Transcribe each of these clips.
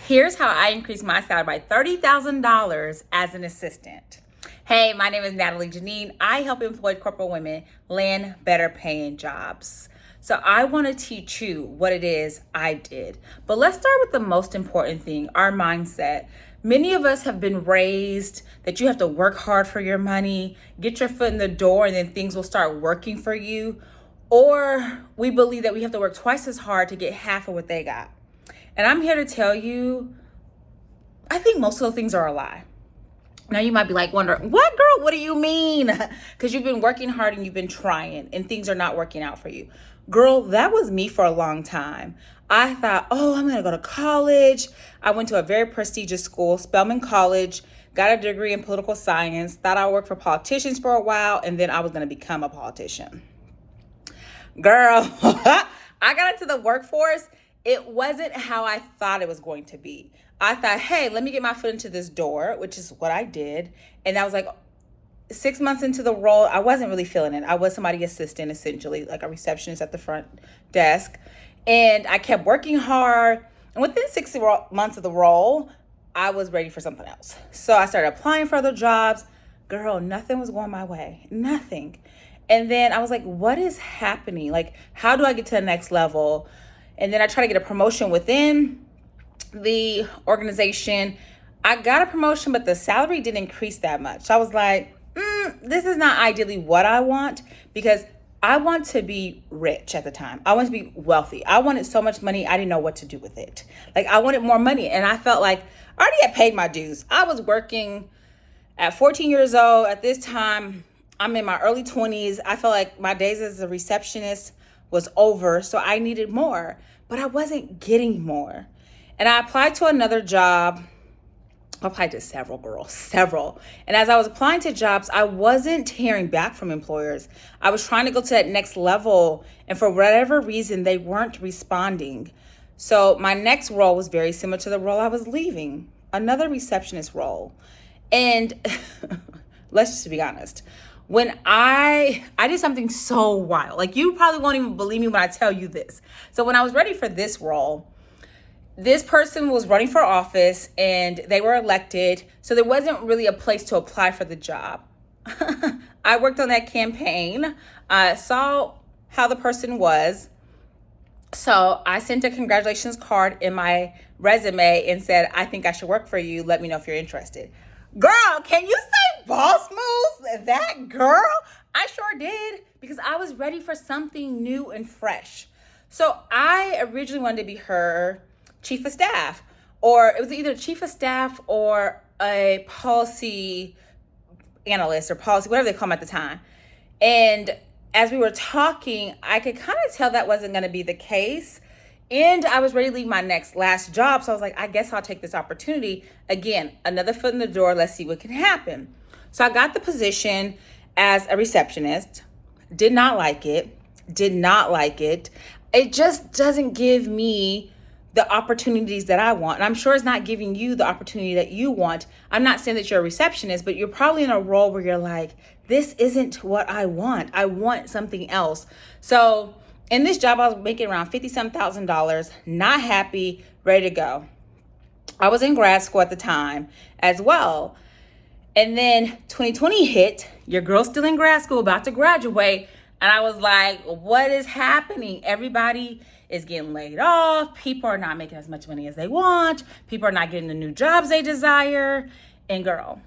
Here's how I increased my salary by $30,000 as an assistant. Hey, my name is Natalie Janine. I help employed corporate women land better paying jobs. So I want to teach you what it is I did. But let's start with the most important thing, our mindset. Many of us have been raised that you have to work hard for your money, get your foot in the door, and then things will start working for you. Or we believe that we have to work twice as hard to get half of what they got. And I'm here to tell you, I think most of those things are a lie. Now you might be like, wondering, what girl, what do you mean? Because you've been working hard and you've been trying and things are not working out for you. Girl, that was me for a long time. I thought, oh, I'm gonna go to college. I went to a very prestigious school, Spelman College, got a degree in political science, thought I would work for politicians for a while, and then I was gonna become a politician. Girl, I got into the workforce. It wasn't how I thought it was going to be. I thought, hey, let me get my foot into this door, which is what I did. And I was like 6 months into the role, I wasn't really feeling it. I was somebody's assistant, essentially, like a receptionist at the front desk. And I kept working hard. And within 6 months of the role, I was ready for something else. So I started applying for other jobs. Girl, nothing was going my way. Nothing. And then I was like, what is happening? Like, how do I get to the next level? And then I tried to get a promotion within the organization. I got a promotion, but the salary didn't increase that much. So I was like, this is not ideally what I want, because I want to be rich at the time. I want to be wealthy. I wanted so much money, I didn't know what to do with it. Like, I wanted more money. And I felt like I already had paid my dues. I was working at 14 years old. At this time, I'm in my early 20s. I felt like my days as a receptionist was over, so I needed more, but I wasn't getting more. And I applied to another job. I applied to several. And as I was applying to jobs, I wasn't hearing back from employers. I was trying to go to that next level, and for whatever reason, they weren't responding. So my next role was very similar to the role I was leaving, another receptionist role. And let's just be honest. When I did something so wild, like you probably won't even believe me when I tell you this. So when I was ready for this role, this person was running for office and they were elected. So there wasn't really a place to apply for the job. I worked on that campaign, saw how the person was. So I sent a congratulations card in my resume and said, I think I should work for you. Let me know if you're interested. Girl, can you say boss moves? That girl? I sure did, because I was ready for something new and fresh. So I originally wanted to be her chief of staff, or it was either chief of staff or a policy analyst or policy, whatever they call them at the time. And as we were talking, I could kind of tell that wasn't going to be the case. And I was ready to leave my last job. So I was like, I guess I'll take this opportunity. Again, another foot in the door. Let's see what can happen. So I got the position as a receptionist. Did not like it. It just doesn't give me the opportunities that I want. And I'm sure it's not giving you the opportunity that you want. I'm not saying that you're a receptionist, but you're probably in a role where you're like, this isn't what I want. I want something else. So in this job, I was making around $50,000, not happy, ready to go. I was in grad school at the time as well. And then 2020 hit, your girl's still in grad school, about to graduate. And I was like, what is happening? Everybody is getting laid off. People are not making as much money as they want. People are not getting the new jobs they desire. And girl,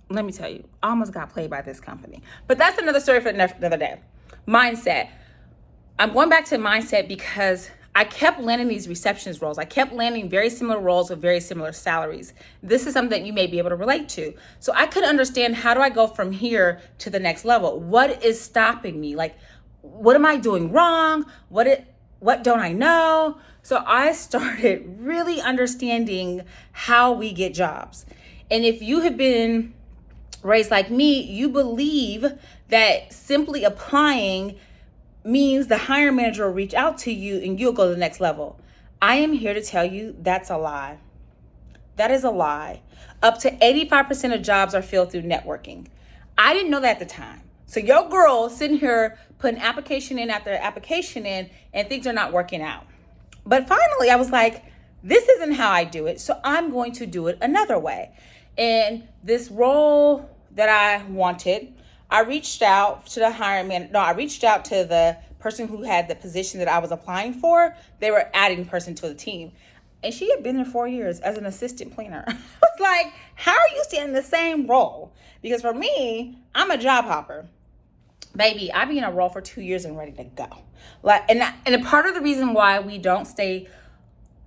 let me tell you, I almost got played by this company. But that's another story for another day. Mindset. I'm going back to mindset because I kept landing these receptionist roles. I kept landing very similar roles with very similar salaries. This is something that you may be able to relate to. So I could understand, how do I go from here to the next level? What is stopping me? Like, what am I doing wrong? What don't I know? So I started really understanding how we get jobs. And if you have been raised like me, you believe that simply applying means the hiring manager will reach out to you and you'll go to the next level. I am here to tell you that's a lie. That is a lie. Up to 85% of jobs are filled through networking. I didn't know that at the time. So your girl sitting here putting application in after application in, and things are not working out. But finally I was like, this isn't how I do it, so I'm going to do it another way. And this role that I wanted, I reached out to the hiring man. No, I reached out to the person who had the position that I was applying for. They were adding person to the team. And she had been there 4 years as an assistant planner. I was like, how are you still in the same role? Because for me, I'm a job hopper. Baby, I be in a role for 2 years and ready to go. And a part of the reason why we don't stay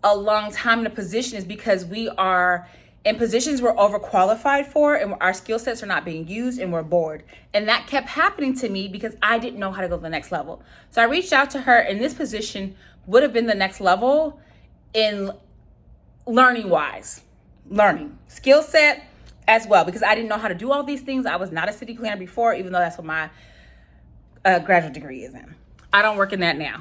a long time in a position is because we are in positions we're overqualified for, and our skill sets are not being used, and we're bored. And that kept happening to me because I didn't know how to go to the next level. So I reached out to her, and this position would have been the next level in learning skill set as well, because I didn't know how to do all these things. I was not a city planner before, even though that's what my graduate degree is in. I don't work in that now.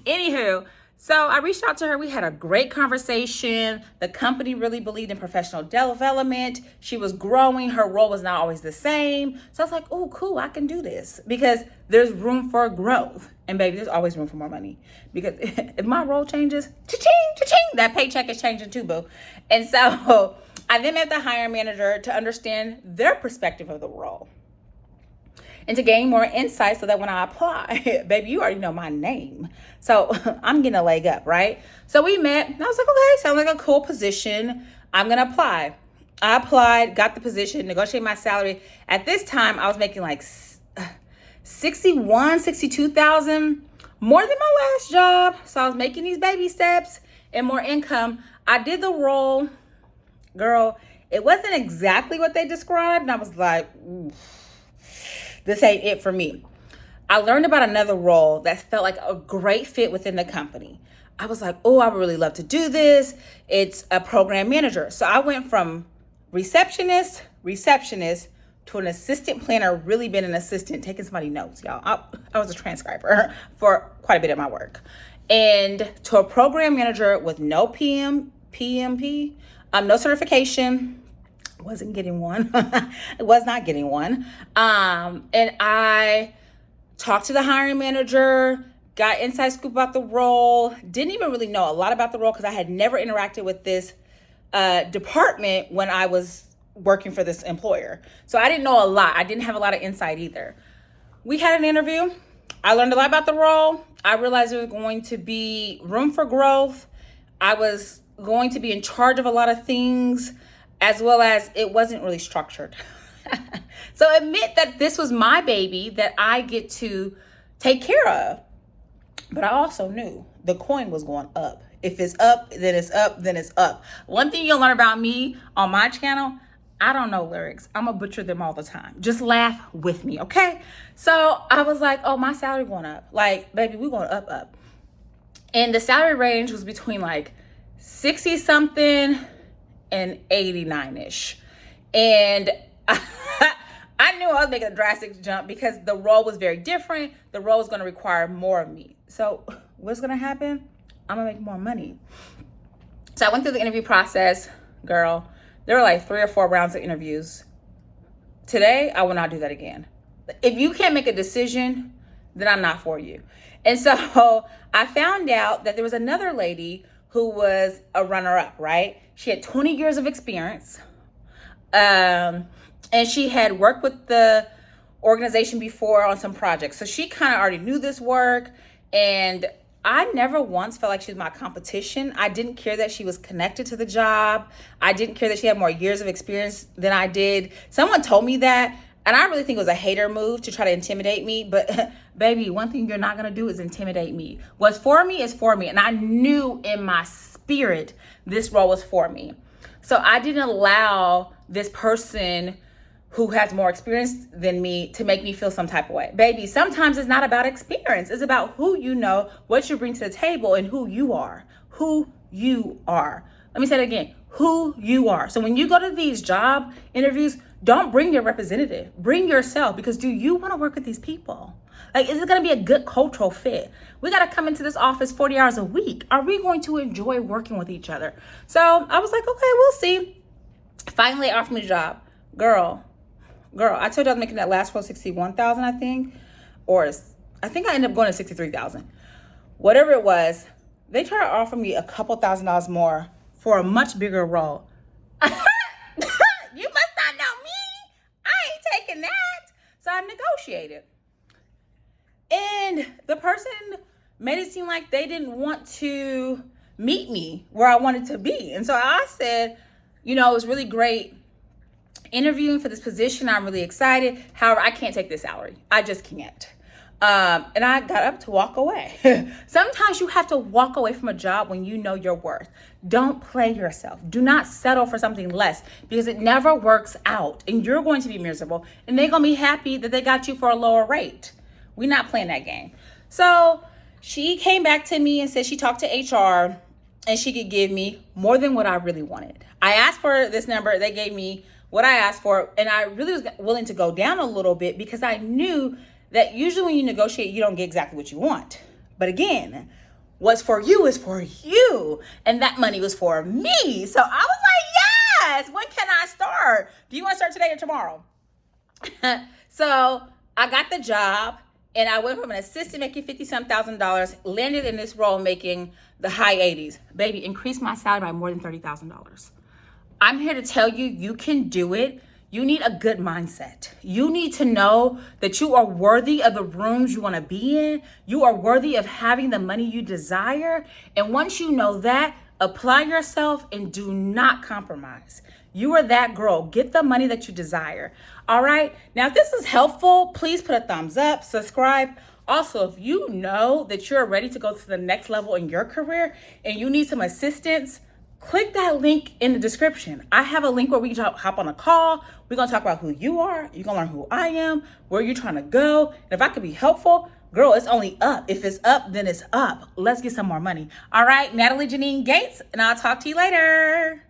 Anywho, so I reached out to her. We had a great conversation. The company really believed in professional development. She was growing. Her role was not always the same. So I was like, oh, cool, I can do this, because there's room for growth. And baby, there's always room for more money, because if my role changes, cha-ching, cha-ching, that paycheck is changing too, boo. And so I then met the hiring manager to understand their perspective of the role and to gain more insight, so that when I apply, baby, you already know my name. So I'm getting a leg up, right? So we met, and I was like, okay, sounds like a cool position. I'm gonna apply. I applied, got the position, negotiated my salary. At this time, I was making like 62,000, more than my last job. So I was making these baby steps and more income. I did the role, girl. It wasn't exactly what they described, and I was like, ooh, this ain't it for me. I learned about another role that felt like a great fit within the company. I was like, oh, I would really love to do this. It's a program manager. So I went from receptionist to an assistant planner, really been an assistant, taking somebody's notes, y'all. I was a transcriber for quite a bit of my work. And to a program manager with no PMP, no certification. Wasn't getting one. Was not getting one. And I talked to the hiring manager, got inside scoop about the role, didn't even really know a lot about the role because I had never interacted with this department when I was working for this employer. So I didn't know a lot. I didn't have a lot of insight either. We had an interview. I learned a lot about the role. I realized there was going to be room for growth. I was going to be in charge of a lot of things, as well as it wasn't really structured. So admit that this was my baby that I get to take care of. But I also knew the coin was going up. If it's up, then it's up, then it's up. One thing you'll learn about me on my channel, I don't know lyrics. I'm gonna butcher them all the time. Just laugh with me, okay? So I was like, oh, my salary going up. Like, baby, we going up. And the salary range was between like 60 something and 89-ish. And I knew I was making a drastic jump because the role was very different. The role was going to require more of me. So what's going to happen? I'm going to make more money. So I went through the interview process, girl. There were like 3 or 4 rounds of interviews. Today, I will not do that again. If you can't make a decision, then I'm not for you. And so I found out that there was another lady who was a runner-up, right? She had 20 years of experience. And she had worked with the organization before on some projects. So she kind of already knew this work. And I never once felt like she was my competition. I didn't care that she was connected to the job. I didn't care that she had more years of experience than I did. Someone told me that, and I really think it was a hater move to try to intimidate me. But baby, one thing you're not going to do is intimidate me. What's for me is for me. And I knew in my spirit this role was for me. So I didn't allow this person who has more experience than me to make me feel some type of way. Baby, sometimes it's not about experience. It's about who you know, what you bring to the table, and who you are. Who you are. Let me say it again. Who you are. So when you go to these job interviews, don't bring your representative. Bring yourself, because do you want to work with these people? Like, is it going to be a good cultural fit? We got to come into this office 40 hours a week. Are we going to enjoy working with each other? So I was like, okay, we'll see. Finally offered me the job. Girl, I told you I was making that last role 61,000, I think. Or I think I ended up going to 63,000. Whatever it was, They try to offer me a couple $1,000s more for a much bigger role. You must not know me. I ain't taking that. So I negotiated. And the person made it seem like they didn't want to meet me where I wanted to be. And so I said, it was really great interviewing for this position. I'm really excited. However, I can't take this salary. I just can't. And I got up to walk away. Sometimes you have to walk away from a job when you know your worth. Don't play yourself. Do not settle for something less, because it never works out and you're going to be miserable and they're going to be happy that they got you for a lower rate. We're not playing that game. So she came back to me and said she talked to HR and she could give me more than what I really wanted. I asked for this number. They gave me what I asked for, and I really was willing to go down a little bit because I knew that usually when you negotiate, you don't get exactly what you want. But again, what's for you is for you. And that money was for me. So I was like, yes, when can I start? Do you want to start today or tomorrow? So I got the job and I went from an assistant making $50-some thousand, landed in this role making the high 80s. Baby, increased my salary by more than $30,000. I'm here to tell you, you can do it. You need a good mindset. You need to know that you are worthy of the rooms you want to be in. You are worthy of having the money you desire. And once you know that, apply yourself and do not compromise. You are that girl. Get the money that you desire. All right. Now, if this is helpful, please put a thumbs up, subscribe. Also, if you know that you're ready to go to the next level in your career and you need some assistance, click that link in the description. I have a link where we can hop on a call. We're going to talk about who you are. You're going to learn who I am, where you're trying to go. And if I could be helpful, girl, it's only up. If it's up, then it's up. Let's get some more money. All right, Natalie Janine Gates, and I'll talk to you later.